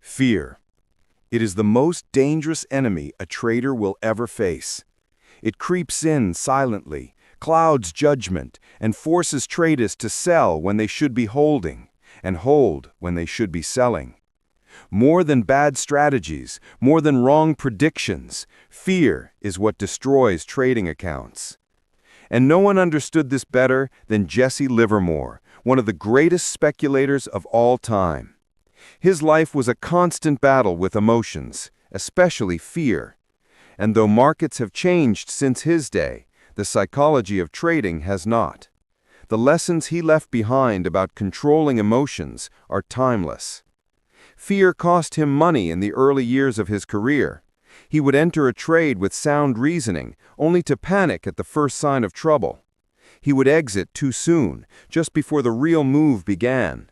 Fear. It is the most dangerous enemy a trader will ever face. It creeps in silently, clouds judgment, and forces traders to sell when they should be holding, and hold when they should be selling. More than bad strategies, more than wrong predictions, fear is what destroys trading accounts. And no one understood this better than Jesse Livermore, one of the greatest speculators of all time. His life was a constant battle with emotions, especially fear. And though markets have changed since his day, the psychology of trading has not. The lessons he left behind about controlling emotions are timeless. Fear cost him money in the early years of his career. He would enter a trade with sound reasoning, only to panic at the first sign of trouble. He would exit too soon, just before the real move began.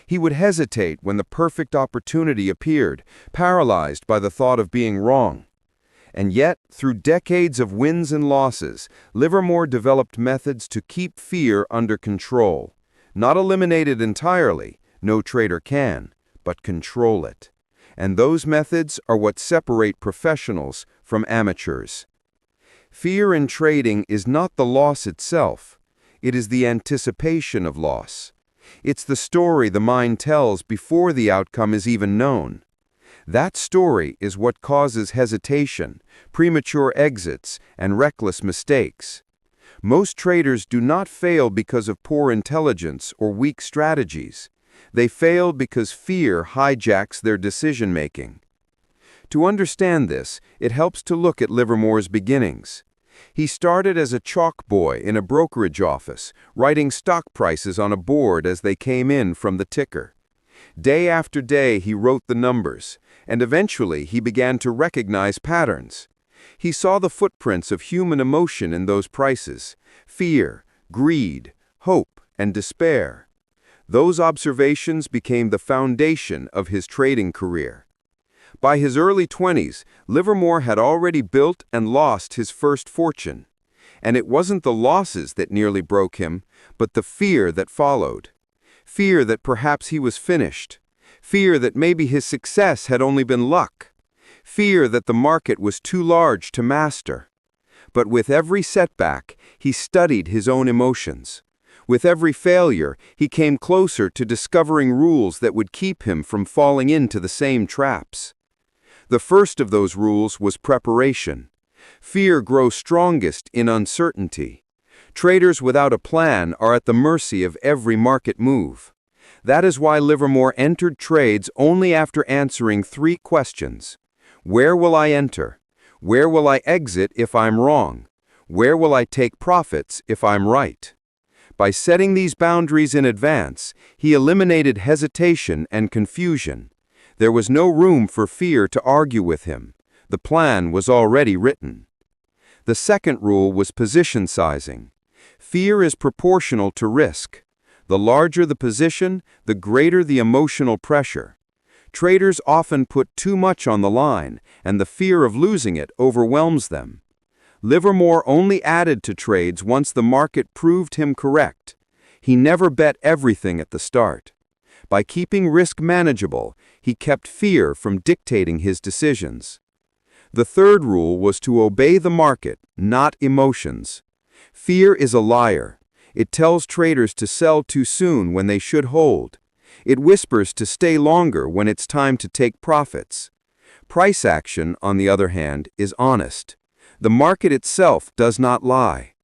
He would hesitate when the perfect opportunity appeared, paralyzed by the thought of being wrong. And yet, through decades of wins and losses, Livermore developed methods to keep fear under control. Not eliminate it entirely, no trader can, but control it. And those methods are what separate professionals from amateurs. Fear in trading is not the loss itself. It is the anticipation of loss. It's the story the mind tells before the outcome is even known. That story is what causes hesitation, premature exits, and reckless mistakes. Most traders do not fail because of poor intelligence or weak strategies. They fail because fear hijacks their decision-making. To understand this, it helps to look at Livermore's beginnings. He started as a chalk boy in a brokerage office, writing stock prices on a board as they came in from the ticker. Day after day he wrote the numbers, and eventually he began to recognize patterns. He saw the footprints of human emotion in those prices: fear, greed, hope, and despair. Those observations became the foundation of his trading career. By his early 20s, Livermore had already built and lost his first fortune. And it wasn't the losses that nearly broke him, but the fear that followed. Fear that perhaps he was finished. Fear that maybe his success had only been luck. Fear that the market was too large to master. But with every setback, he studied his own emotions. With every failure, he came closer to discovering rules that would keep him from falling into the same traps. The first of those rules was preparation. Fear grows strongest in uncertainty. Traders without a plan are at the mercy of every market move. That is why Livermore entered trades only after answering 3 questions. Where will I enter? Where will I exit if I'm wrong? Where will I take profits if I'm right? By setting these boundaries in advance, he eliminated hesitation and confusion. There was no room for fear to argue with him. The plan was already written. The second rule was position sizing. Fear is proportional to risk. The larger the position, the greater the emotional pressure. Traders often put too much on the line, and the fear of losing it overwhelms them. Livermore only added to trades once the market proved him correct. He never bet everything at the start. By keeping risk manageable, he kept fear from dictating his decisions. The third rule was to obey the market, not emotions. Fear is a liar. It tells traders to sell too soon when they should hold. It whispers to stay longer when it's time to take profits. Price action, on the other hand, is honest. The market itself does not lie.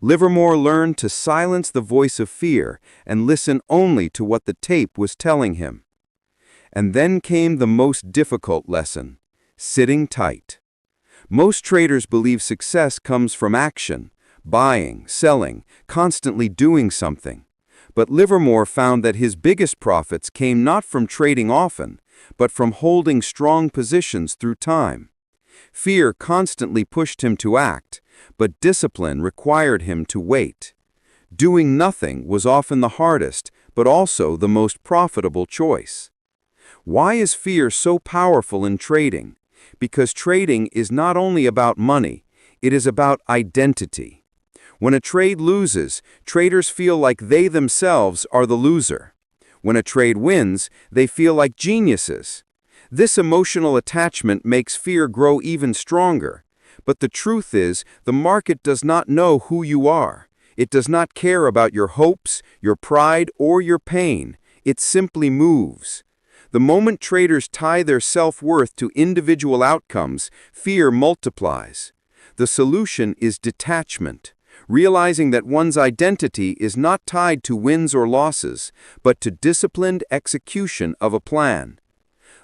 Livermore learned to silence the voice of fear and listen only to what the tape was telling him. And then came the most difficult lesson: sitting tight. Most traders believe success comes from action, buying, selling, constantly doing something. But Livermore found that his biggest profits came not from trading often, but from holding strong positions through time. Fear constantly pushed him to act, but discipline required him to wait. Doing nothing was often the hardest, but also the most profitable choice. Why is fear so powerful in trading? Because trading is not only about money, it is about identity. When a trade loses, traders feel like they themselves are the loser. When a trade wins, they feel like geniuses. This emotional attachment makes fear grow even stronger. But the truth is, the market does not know who you are. It does not care about your hopes, your pride, or your pain. It simply moves. The moment traders tie their self-worth to individual outcomes, fear multiplies. The solution is detachment, realizing that one's identity is not tied to wins or losses, but to disciplined execution of a plan.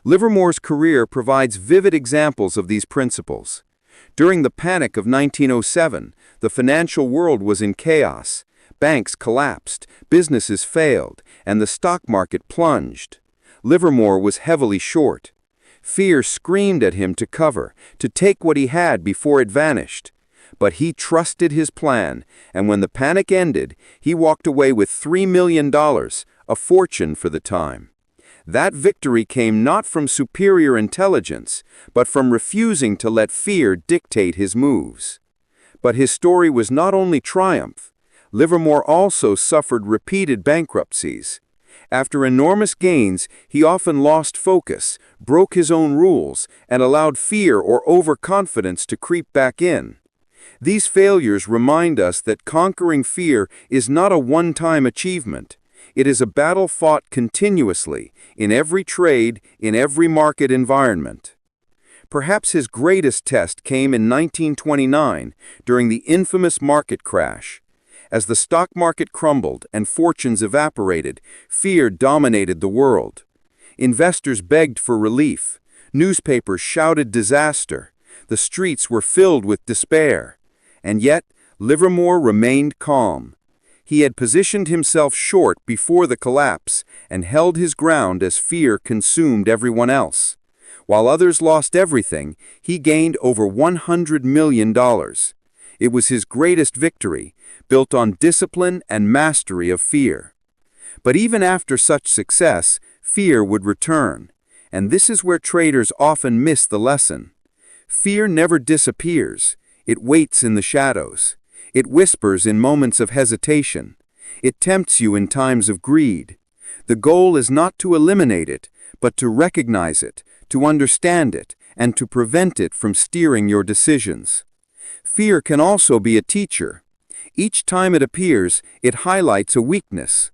Livermore's career provides vivid examples of these principles. During the panic of 1907, the financial world was in chaos. Banks collapsed, businesses failed, and the stock market plunged. Livermore was heavily short. Fear screamed at him to cover, to take what he had before it vanished. But he trusted his plan, and when the panic ended, he walked away with $3 million, a fortune for the time. That victory came not from superior intelligence, but from refusing to let fear dictate his moves. But his story was not only triumph. Livermore also suffered repeated bankruptcies. After enormous gains, he often lost focus, broke his own rules, and allowed fear or overconfidence to creep back in. These failures remind us that conquering fear is not a one-time achievement. It is a battle fought continuously, in every trade, in every market environment. Perhaps his greatest test came in 1929, during the infamous market crash. As the stock market crumbled and fortunes evaporated, fear dominated the world. Investors begged for relief. Newspapers shouted disaster. The streets were filled with despair. And yet, Livermore remained calm. He had positioned himself short before the collapse and held his ground as fear consumed everyone else. While others lost everything, he gained over $100 million. It was his greatest victory, built on discipline and mastery of fear. But even after such success, fear would return. And this is where traders often miss the lesson. Fear never disappears. It waits in the shadows. It whispers in moments of hesitation. It tempts you in times of greed. The goal is not to eliminate it, but to recognize it, to understand it, and to prevent it from steering your decisions. Fear can also be a teacher. Each time it appears, it highlights a weakness.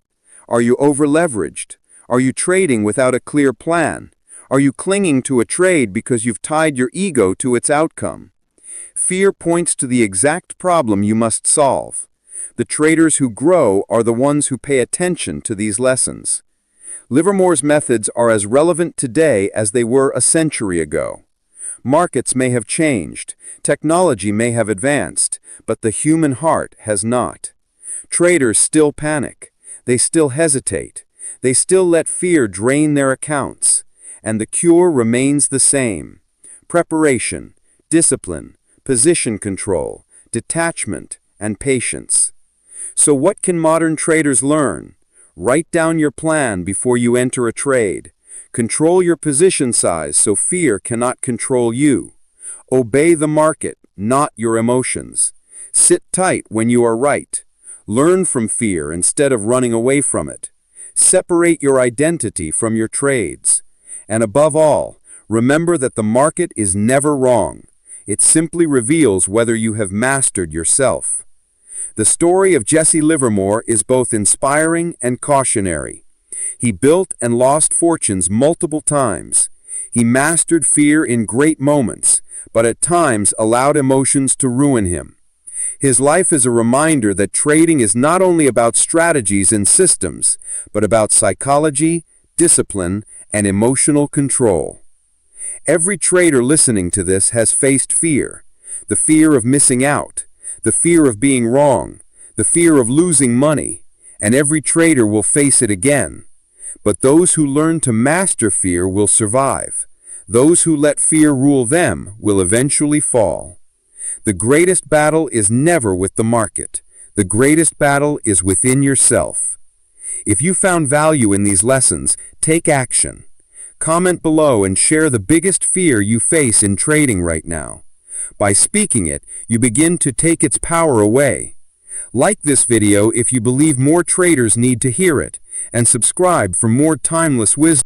Are you over-leveraged? Are you trading without a clear plan? Are you clinging to a trade because you've tied your ego to its outcome? Fear points to the exact problem you must solve. The traders who grow are the ones who pay attention to these lessons. Livermore's methods are as relevant today as they were a century ago. Markets may have changed, technology may have advanced, but the human heart has not. Traders still panic. They still hesitate. They still let fear drain their accounts. And the cure remains the same: preparation, discipline, position control, detachment, and patience. So what can modern traders learn? Write down your plan before you enter a trade. Control your position size so fear cannot control you. Obey the market, not your emotions. Sit tight when you are right. Learn from fear instead of running away from it. Separate your identity from your trades. And above all, remember that the market is never wrong. It simply reveals whether you have mastered yourself. The story of Jesse Livermore is both inspiring and cautionary. He built and lost fortunes multiple times. He mastered fear in great moments, but at times allowed emotions to ruin him. His life is a reminder that trading is not only about strategies and systems, but about psychology, discipline, and emotional control. Every trader listening to this has faced fear. The fear of missing out, the fear of being wrong, the fear of losing money, and every trader will face it again. But those who learn to master fear will survive. Those who let fear rule them will eventually fall. The greatest battle is never with the market. The greatest battle is within yourself. If you found value in these lessons, take action. Comment below and share the biggest fear you face in trading right now. By speaking it, you begin to take its power away. Like this video if you believe more traders need to hear it, and subscribe for more timeless wisdom.